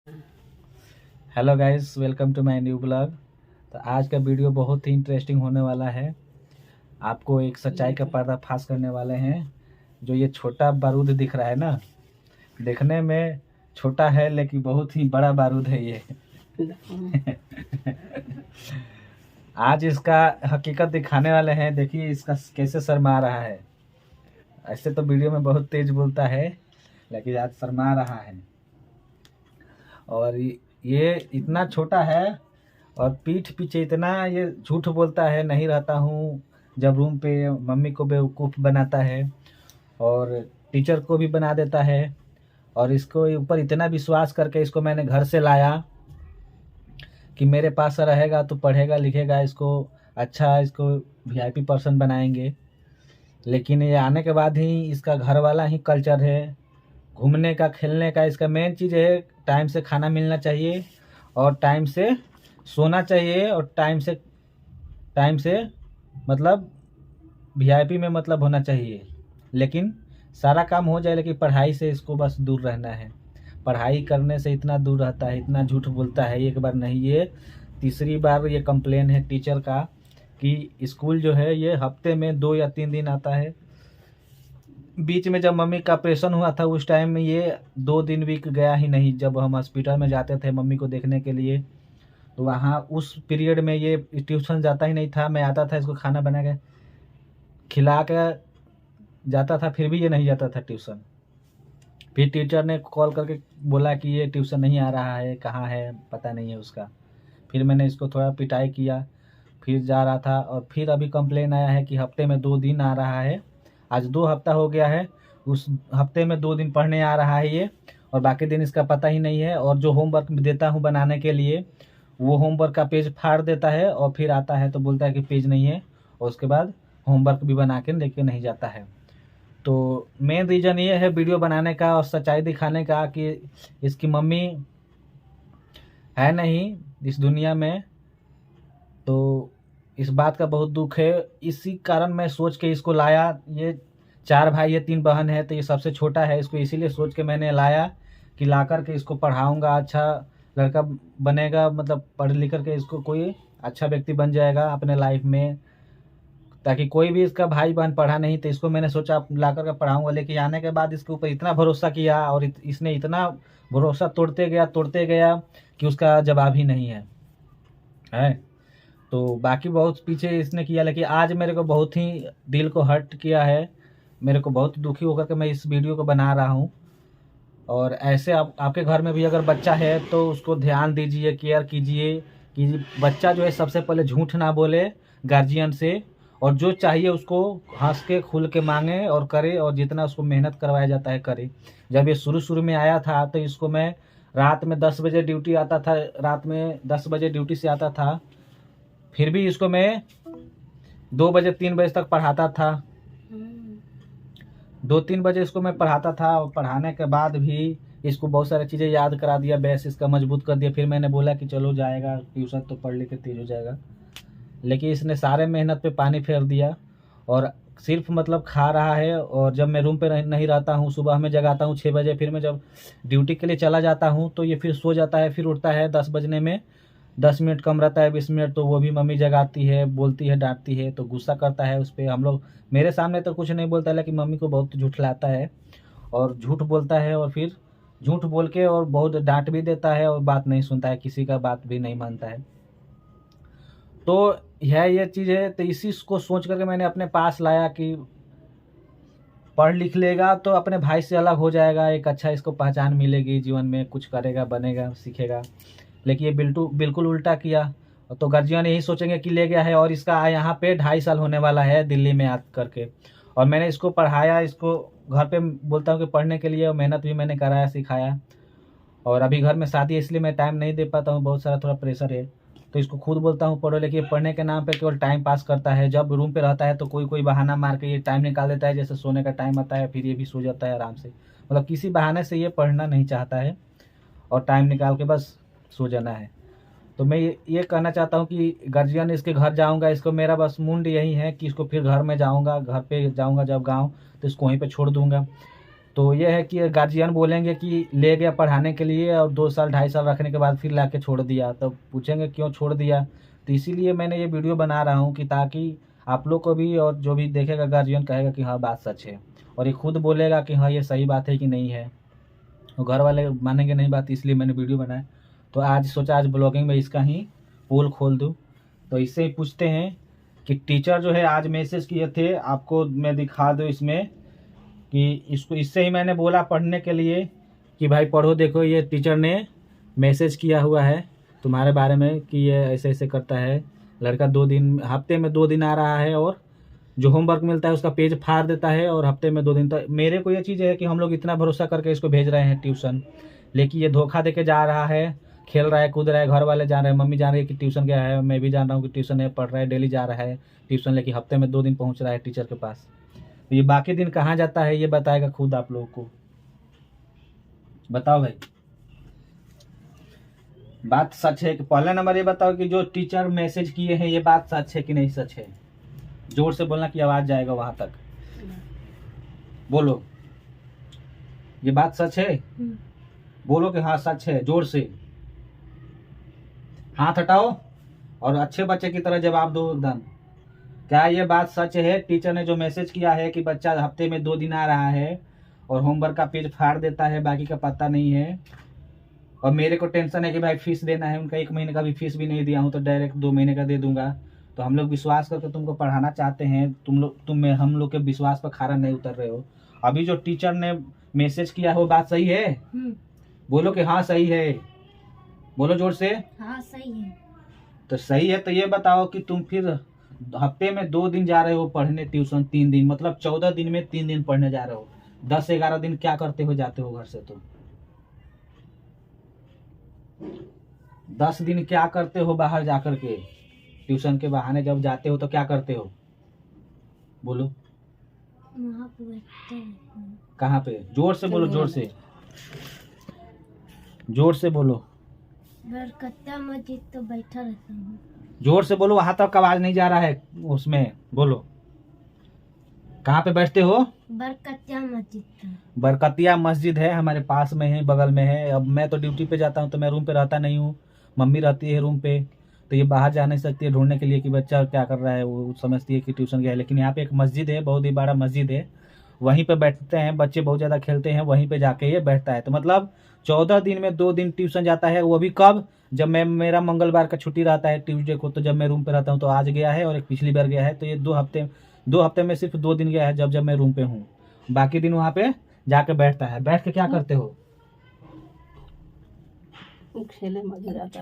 Hello guys, welcome to my new blog. तो आज का वीडियो बहुत ही इंटरेस्टिंग होने वाला है। आपको एक सच्चाई का पर्दाफाश करने वाले हैं। जो ये छोटा बारूद दिख रहा है ना, देखने में छोटा है लेकिन बहुत ही बड़ा बारूद है ये। आज इसका हकीकत दिखाने वाले हैं। देखिए इसका कैसे शर्मा रहा है। ऐसे तो वीडियो में बहुत तेज बोलता है लेकिन आज शर्मा रहा है। और ये इतना छोटा है और पीठ पीछे इतना ये झूठ बोलता है, नहीं रहता हूँ जब रूम पे मम्मी को बेवकूफ़ बनाता है और टीचर को भी बना देता है। और इसको ऊपर इतना विश्वास करके इसको मैंने घर से लाया कि मेरे पास रहेगा तो पढ़ेगा लिखेगा, इसको अच्छा इसको वीआईपी पर्सन बनाएंगे। लेकिन ये आने के बाद ही इसका घर वाला ही कल्चर है, घूमने का खेलने का। इसका मेन चीज़ है टाइम से खाना मिलना चाहिए और टाइम से सोना चाहिए और टाइम से मतलब वीआईपी में मतलब होना चाहिए। लेकिन सारा काम हो जाए लेकिन पढ़ाई से इसको बस दूर रहना है। पढ़ाई करने से इतना दूर रहता है, इतना झूठ बोलता है। एक बार नहीं, ये तीसरी बार ये कंप्लेन है टीचर का कि स्कूल जो है ये हफ्ते में 2 या 3 दिन आता है। बीच में जब मम्मी का ऑपरेशन हुआ था उस टाइम में ये 2 दिन भी गया ही नहीं। जब हम हॉस्पिटल में जाते थे मम्मी को देखने के लिए तो वहाँ उस पीरियड में ये ट्यूशन जाता ही नहीं था। मैं आता था, इसको खाना बना के खिला के जाता था, फिर भी ये नहीं जाता था ट्यूशन। फिर टीचर ने कॉल करके बोला कि ये ट्यूशन नहीं आ रहा है, कहाँ है पता नहीं है उसका। फिर मैंने इसको थोड़ा पिटाई किया, फिर जा रहा था। और फिर अभी कंप्लेन आया है कि हफ्ते में 2 दिन आ रहा है। आज 2 हफ्ता हो गया है, उस हफ्ते में 2 दिन पढ़ने आ रहा है ये, और बाकी दिन इसका पता ही नहीं है। और जो होमवर्क देता हूँ बनाने के लिए वो होमवर्क का पेज फाड़ देता है और फिर आता है तो बोलता है कि पेज नहीं है, और उसके बाद होमवर्क भी बना के लेके नहीं जाता है। तो मेन रीज़न ये है वीडियो बनाने का और सच्चाई दिखाने का कि इसकी मम्मी है नहीं इस दुनिया में। तो इस बात का बहुत दुख है। इसी कारण मैं सोच के इसको लाया। ये 4 भाई है, 3 बहन है, तो ये सबसे छोटा है। इसको इसीलिए सोच के मैंने लाया कि ला कर के इसको पढ़ाऊँगा, अच्छा लड़का बनेगा, मतलब पढ़ लिख कर के इसको कोई अच्छा व्यक्ति बन जाएगा अपने लाइफ में। ताकि कोई भी इसका भाई बहन पढ़ा नहीं तो इसको मैंने सोचा ला कर के पढ़ाऊँगा। लेकिन आने के बाद इसके ऊपर इतना भरोसा किया और इसने इतना भरोसा तोड़ते गया कि उसका जवाब ही नहीं है। तो बाकी बहुत पीछे इसने किया, लेकिन आज मेरे को बहुत ही दिल को हर्ट किया है। मेरे को बहुत दुखी होकर के मैं इस वीडियो को बना रहा हूँ। और ऐसे आपके घर में भी अगर बच्चा है तो उसको ध्यान दीजिए, केयर कीजिए कि बच्चा जो है सबसे पहले झूठ ना बोले गार्जियन से, और जो चाहिए उसको हंस के खुल के मांगे और करे, और जितना उसको मेहनत करवाया जाता है करे। जब ये शुरू शुरू में आया था तो इसको मैं रात में 10 बजे ड्यूटी आता था, रात में 10 बजे ड्यूटी से आता था, फिर भी इसको मैं 2 बजे 3 बजे तक पढ़ाता था। 2-3 बजे इसको मैं पढ़ाता था और पढ़ाने के बाद भी इसको बहुत सारी चीज़ें याद करा दिया, बेस इसका मजबूत कर दिया। फिर मैंने बोला कि चलो जाएगा ट्यूशन तो पढ़ लिख के तेज हो जाएगा। लेकिन इसने सारे मेहनत पे पानी फेर दिया और सिर्फ मतलब खा रहा है। और जब मैं रूम पे नहीं रहता हूँ, सुबह में जगाता हूँ 6 बजे, फिर मैं जब ड्यूटी के लिए चला जाता हूँ तो ये फिर सो जाता है, फिर उठता है 10 बजने में। 10 मिनट कम रहता है, 20 मिनट, तो वो भी मम्मी जगाती है, बोलती है, डांटती है, तो गुस्सा करता है उस पर। हम लोग मेरे सामने तो कुछ नहीं बोलता है लेकिन मम्मी को बहुत झुठलाता है और झूठ बोलता है, और फिर झूठ बोल के और बहुत डांट भी देता है और बात नहीं सुनता है, किसी का बात भी नहीं मानता है। तो यह ये चीज़ है। तो इसी को सोच करके मैंने अपने पास लाया कि पढ़ लिख लेगा तो अपने भाई से अलग हो जाएगा, एक अच्छा इसको पहचान मिलेगी, जीवन में कुछ करेगा, बनेगा, सीखेगा। लेकिन ये बिल्कुल उल्टा किया। तो गार्जियन यही सोचेंगे कि ले गया है। और इसका यहाँ पे 2.5 साल होने वाला है दिल्ली में आ करके, और मैंने इसको पढ़ाया, इसको घर पे बोलता हूँ कि पढ़ने के लिए, और मेहनत भी मैंने कराया, सिखाया। और अभी घर में शादी है इसलिए मैं टाइम नहीं दे पाता हूँ, बहुत सारा थोड़ा प्रेशर है। तो इसको खुद बोलता हूँ पढ़ो, लेकिन पढ़ने के नाम पे केवल टाइम पास करता है। जब रूम पे रहता है तो कोई कोई बहाना मार के ये टाइम निकाल देता है, जैसे सोने का टाइम आता है फिर ये भी सो जाता है आराम से। मतलब किसी बहाने से ये पढ़ना नहीं चाहता है और टाइम निकाल के बस सो जाना है। तो मैं ये कहना चाहता हूँ कि गार्जियन इसके घर जाऊँगा, इसको मेरा बस मुंड यही है कि इसको फिर घर में जाऊँगा, घर पे जाऊँगा जब गाँव तो इसको वहीं पे छोड़ दूँगा। तो ये है कि गार्जियन बोलेंगे कि ले गया पढ़ाने के लिए और 2 साल 2.5 साल रखने के बाद फिर ला के छोड़ दिया, तो पूछेंगे क्यों छोड़ दिया। तो इसीलिए मैंने ये वीडियो बना रहा हूँ कि ताकि आप लोग को भी और जो भी देखेगा गार्जियन कहेगा कि हाँ बात सच है, और ये खुद बोलेगा कि हाँ ये सही बात है कि नहीं है। तो घर वाले मानेंगे नहीं बात, इसलिए मैंने वीडियो बनाया। तो आज सोचा आज ब्लॉगिंग में इसका ही पोल खोल दूँ। तो इससे ही पूछते हैं कि टीचर जो है आज मैसेज किए थे, आपको मैं दिखा दूँ इसमें कि इसको, इससे ही मैंने बोला पढ़ने के लिए कि भाई पढ़ो, देखो ये टीचर ने मैसेज किया हुआ है तुम्हारे बारे में कि ये ऐसे ऐसे करता है लड़का, 2 दिन हफ्ते में 2 दिन आ रहा है और जो होमवर्क मिलता है उसका पेज फाड़ देता है और हफ्ते में 2 दिन। तो मेरे को ये चीज़ है कि हम लोग इतना भरोसा करके इसको भेज रहे हैं ट्यूशन, लेकिन ये धोखा दे के जा रहा है, खेल रहा है, कूद रहा है, घर वाले जान रहे हैं, मम्मी जान रही है कि ट्यूशन गया है, मैं भी जान रहा हूँ कि ट्यूशन है, पढ़ रहा है, डेली जा रहा है ट्यूशन, लेकिन हफ्ते में 2 दिन पहुँच रहा है टीचर के पास। तो ये बाकी दिन कहाँ जाता है ये बताएगा खुद आप लोगों को। बताओ भाई, बात सच है कि पहला नंबर ये बताओ कि जो टीचर मैसेज किए हैं ये बात सच है कि नहीं सच है। जोर से बोलना कि आवाज जाएगा वहां तक, बोलो ये बात सच है, बोलो कि हाँ सच है, जोर से हाथ हटाओ और अच्छे बच्चे की तरह जवाब दो एकदम। क्या ये बात सच है, टीचर ने जो मैसेज किया है कि बच्चा हफ्ते में 2 दिन आ रहा है और होमवर्क का पेज फाड़ देता है, बाकी का पता नहीं है, और मेरे को टेंशन है कि भाई फीस देना है, उनका 1 महीने का भी फीस भी नहीं दिया हूँ तो डायरेक्ट 2 महीने का दे दूंगा। तो हम लोग विश्वास करके तुमको पढ़ाना चाहते हैं, तुम हम लोग के विश्वास पर खरा नहीं उतर रहे हो। अभी जो टीचर ने मैसेज किया है वो बात सही है, बोलो कि हाँ सही है, बोलो जोर से। हाँ सही है। तो सही है तो ये बताओ कि तुम फिर हफ्ते में 2 दिन जा रहे हो पढ़ने ट्यूशन, 3 दिन मतलब 14 दिन में 3 दिन पढ़ने जा रहे हो, 10-11 दिन क्या करते हो जाते हो घर से, तो 10 दिन क्या करते हो बाहर जाकर के, ट्यूशन के बहाने जब जाते हो तो क्या करते हो, बोलो। वहाँ पे बैठते हैं। कहाँ पे, जोर से बोलो, जोर से, जोर से बोलो। बरकत्ता मस्जिद तो बैठा रहता हूँ। जोर से बोलो, वहां तक आवाज नहीं जा रहा है उसमें, बोलो कहाँ पे बैठते हो। बरकत्ता मस्जिद। बरकतिया मस्जिद है हमारे पास में है, बगल में है। अब मैं तो ड्यूटी पे जाता हूँ तो मैं रूम पे रहता नहीं हूँ, मम्मी रहती है रूम पे, तो ये बाहर जा नहीं सकती है ढूंढने के लिए कि बच्चा क्या कर रहा है, वो समझती है कि ट्यूशन गया है। लेकिन यहाँ पे एक मस्जिद है, बहुत ही बड़ा मस्जिद है, वहीं पे बैठते हैं बच्चे, बहुत ज़्यादा खेलते हैं, वहीं पे जाके ये बैठता है। तो मतलब 14 दिन में 2 दिन ट्यूशन जाता है, वो भी कब, जब मेरा मंगलवार का छुट्टी रहता है ट्यूसडे को, तो जब मैं रूम पे रहता हूँ तो आज गया है और एक पिछली बार गया है। तो ये 2 हफ्ते में सिर्फ 2 दिन गया है जब मैं रूम पे हूँ, बाकी दिन वहाँ पे जाके बैठता है। बैठ के क्या करते हो, खेले मजे आता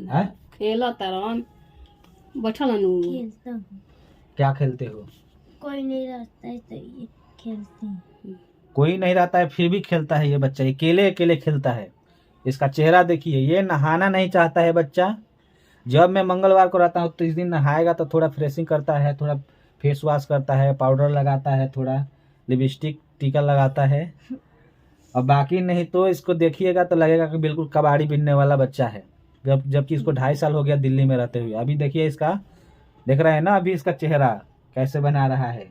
है खेला तरन बैठल हनु। खेलता हूँ। क्या खेलते हो, कोई नहीं रहता है तो ये खेलते हैं। कोई नहीं रहता है फिर भी खेलता है ये बच्चा, अकेले अकेले खेलता है। इसका चेहरा देखिए, ये नहाना नहीं चाहता है बच्चा। जब मैं मंगलवार को रहता हूँ तो इस दिन नहाएगा तो थोड़ा फ्रेशिंग करता है, थोड़ा फेस वॉश करता है, पाउडर लगाता है, थोड़ा लिपस्टिक टीका लगाता है, और बाकी नहीं तो इसको देखिएगा तो लगेगा कि बिल्कुल कबाड़ी बिनने वाला बच्चा है। जबकि इसको 2.5 साल हो गया दिल्ली में रहते हुए। अभी देखिए इसका, देख रहे हैं ना अभी इसका चेहरा कैसे बना रहा है,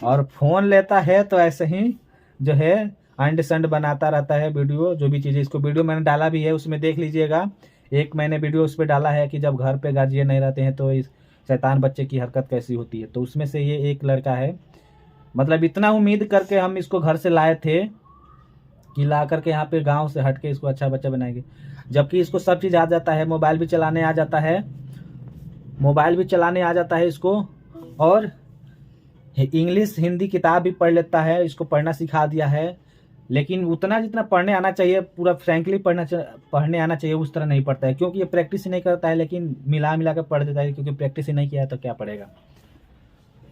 और फोन लेता है तो ऐसे ही जो है अंड संड बनाता रहता है। वीडियो जो भी चीज़ें, इसको वीडियो मैंने डाला भी है, उसमें देख लीजिएगा। एक मैंने वीडियो उस पर डाला है कि जब घर पे गार्जियन नहीं रहते हैं तो इस शैतान बच्चे की हरकत कैसी होती है, तो उसमें से ये एक लड़का है। मतलब इतना उम्मीद करके हम इसको घर से लाए थे कि ला करके यहाँ पे गांव से हट के इसको अच्छा बच्चा बनाएंगे, जबकि इसको सब चीज़ आ जाता है, मोबाइल भी चलाने आ जाता है, मोबाइल भी चलाने आ जाता है इसको, और इंग्लिश हिंदी किताब भी पढ़ लेता है, इसको पढ़ना सिखा दिया है। लेकिन उतना जितना पढ़ने आना चाहिए, पूरा फ्रैंकली पढ़ने आना चाहिए, उस तरह नहीं पढ़ता है, क्योंकि ये प्रैक्टिस ही नहीं करता है। लेकिन मिला मिला कर पढ़ देता है, क्योंकि प्रैक्टिस ही नहीं किया है तो क्या पढ़ेगा।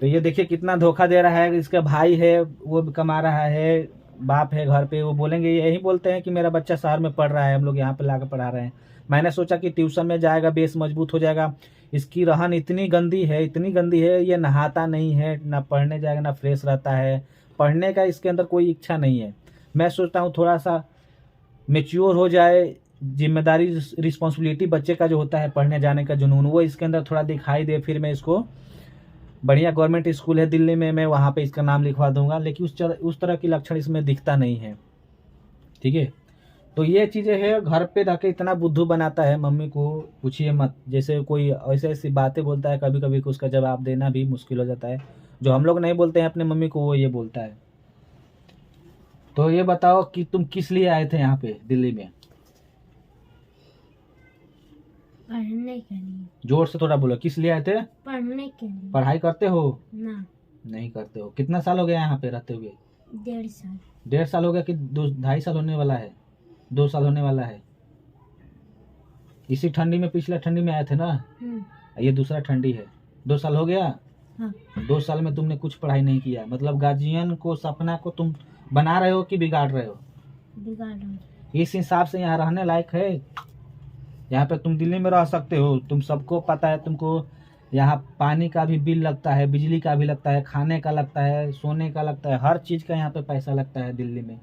तो ये देखिए कितना धोखा दे रहा है। इसका भाई है वो कमा रहा है, बाप है घर पे, वो बोलेंगे, यही बोलते हैं कि मेरा बच्चा शहर में पढ़ रहा है, हम लोग यहाँ पे लाकर पढ़ा रहे हैं। मैंने सोचा कि ट्यूशन में जाएगा, बेस मजबूत हो जाएगा। इसकी रहन इतनी गंदी है, इतनी गंदी है, ये नहाता नहीं है, ना पढ़ने जाएगा, ना फ्रेश रहता है, पढ़ने का इसके अंदर कोई इच्छा नहीं है। मैं सोचता हूँ थोड़ा सा मेच्योर हो जाए, जिम्मेदारी रिस्पॉन्सिबिलिटी बच्चे का जो होता है, पढ़ने जाने का जुनून, वो इसके अंदर थोड़ा दिखाई दे, फिर मैं इसको बढ़िया गवर्नमेंट स्कूल है दिल्ली में, मैं वहाँ पे इसका नाम लिखवा दूंगा, लेकिन उस तरह की लक्षण इसमें दिखता नहीं है। ठीक है, तो ये चीज़ें है, घर पे रह के इतना बुद्धू बनाता है, मम्मी को पूछिए मत। जैसे कोई ऐसे ऐसी बातें बोलता है कभी कभी, उसका जवाब देना भी मुश्किल हो जाता है। जो हम लोग नहीं बोलते हैं अपने मम्मी को, वो ये बोलता है। तो ये बताओ कि तुम किस लिए आए थे यहाँ पे दिल्ली में? पढ़ने के लिए। जोर से थोड़ा बोलो, किस लिए आए थे? पढ़ने के लिए। पढ़ाई करते हो? ना। नहीं करते हो। कितना साल हो गया यहाँ पे रहते हुए? 1.5 साल। 1.5 साल हो गया कि 2-2.5 साल होने वाला है? 2 साल होने वाला है। इसी ठंडी में, पिछला ठंडी में आए थे ना? ये दूसरा ठंडी है। 2 साल हो गया। हाँ। 2 साल में तुमने कुछ पढ़ाई नहीं किया, मतलब गार्जियन को, सपना को तुम बना रहे हो कि बिगाड़ रहे हो? बिगाड़ रहा हूँ। इस हिसाब से यहाँ रहने लायक है? यहाँ पे तुम दिल्ली में रह सकते हो, तुम सबको पता है, तुमको यहाँ पानी का भी बिल लगता है, बिजली का भी लगता है, खाने का लगता है, सोने का लगता है, हर चीज़ का यहाँ पे पैसा लगता है दिल्ली में।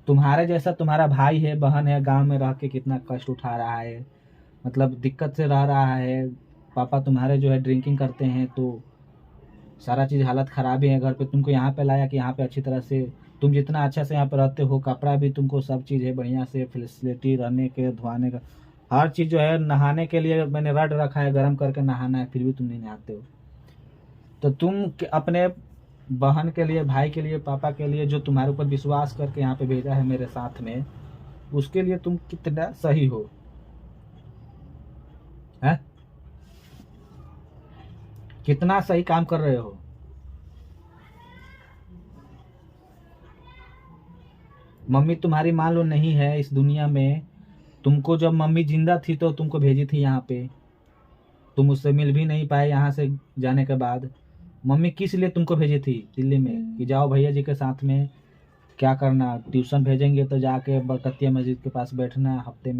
तुम्हारे जैसा तुम्हारा भाई है, बहन है, गांव में रह के कितना कष्ट उठा रहा है, मतलब दिक्कत से रह रहा है। पापा तुम्हारे जो है ड्रिंकिंग करते हैं, तो सारा चीज़ हालत ख़राब ही है घर पे। तुमको यहाँ पे लाया कि यहाँ पे अच्छी तरह से, तुम जितना अच्छा से यहाँ पे रहते हो, कपड़ा भी तुमको सब चीज़ है बढ़िया से, फैसिलिटी, रहने के, धोने का हर चीज़ जो है। नहाने के लिए मैंने रड रखा है, गर्म करके नहाना है, फिर भी तुम नहीं नहाते हो। तो तुम अपने बहन के लिए, भाई के लिए, पापा के लिए, जो तुम्हारे ऊपर विश्वास करके यहाँ पे भेजा है मेरे साथ में, उसके लिए तुम कितना सही हो, है? कितना सही काम कर रहे हो। मम्मी तुम्हारी मान लो नहीं है इस दुनिया में, तुमको जब मम्मी जिंदा थी तो तुमको भेजी थी यहाँ पे, तुम उससे मिल भी नहीं पाए यहाँ से जाने के बाद। मम्मी किस लिए तुमको भेजी थी दिल्ली में कि जाओ भैया जी के साथ में, क्या करना, ट्यूशन भेजेंगे तो जाके बरकतिया मस्जिद के पास बैठना, हफ्ते में